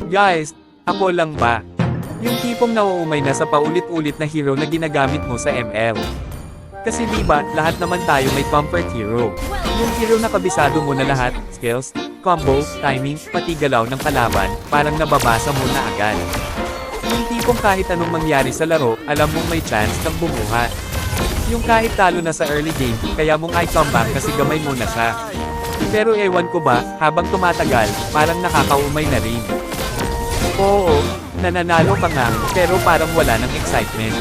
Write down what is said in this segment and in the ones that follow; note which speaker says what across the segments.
Speaker 1: Guys, ako lang ba? Yung tipong nauumay na sa paulit-ulit na hero na ginagamit mo sa ML. Kasi diba, lahat naman tayo may comfort hero. Yung hero na kabisado mo na lahat, skills, combo, timing, pati galaw ng kalaban, parang nababasa mo na agad. Yung tipong kahit anong mangyari sa laro, alam mong may chance kang bumuhat. Yung kahit talo na sa early game, kaya mong i-comeback kasi gamay mo na siya. Pero ewan ko ba, habang tumatagal, parang nakakaumay na rin. Oo, nananalo ka nga, pero parang wala ng excitement.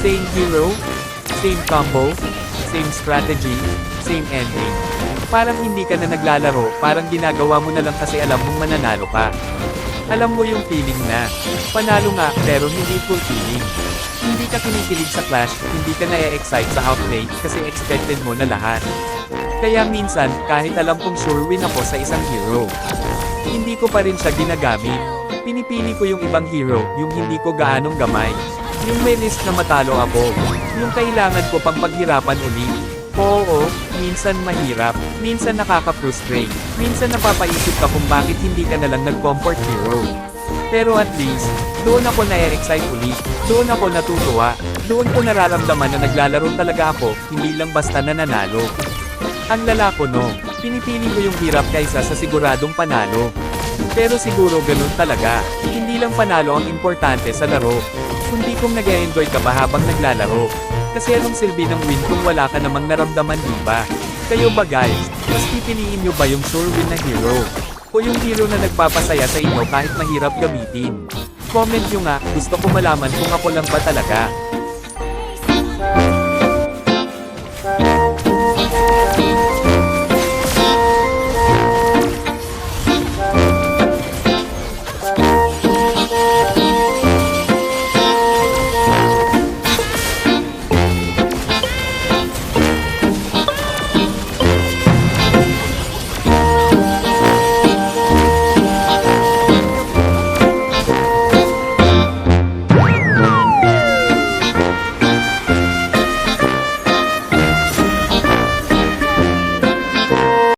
Speaker 1: Same hero, same combo, same strategy, same ending. Parang hindi ka na naglalaro, parang ginagawa mo na lang kasi alam mong mananalo ka. Alam mo yung feeling na, panalo nga, pero hindi fulfilling. Hindi ka kinikilig sa clash, hindi ka na-excite sa outplay, kasi expected mo na lahat. Kaya minsan, kahit alam kong sure win ako sa isang hero, hindi ko pa rin siya ginagamit. Pinipili ko yung ibang hero, yung hindi ko gaanong gamay. Yung may risk na matalo ako. Yung kailangan ko pang paghirapan ulit. Oo, minsan mahirap. Minsan nakaka-frustrate. Minsan napapaisip ka kung bakit hindi ka nalang nag-comfort hero. Pero at least, doon ako na-excite ulit. Doon ako natutuwa. Doon ko nararamdaman na naglalaro talaga ako, hindi lang basta nananalo. Ang lalako no, pinipili ko yung hirap kaysa sa siguradong panalo. Pero siguro ganun talaga, hindi lang panalo ang importante sa laro, kundi kung nag-e-enjoy ka ba habang naglalaro. Kasi anong silbi ng win kung wala ka namang naramdaman diba? Kayo ba guys, mas pipiliin nyo ba yung sure win na hero? O yung hero na nagpapasaya sa inyo kahit mahirap gamitin? Comment nyo nga, gusto ko malaman kung ako lang ba talaga.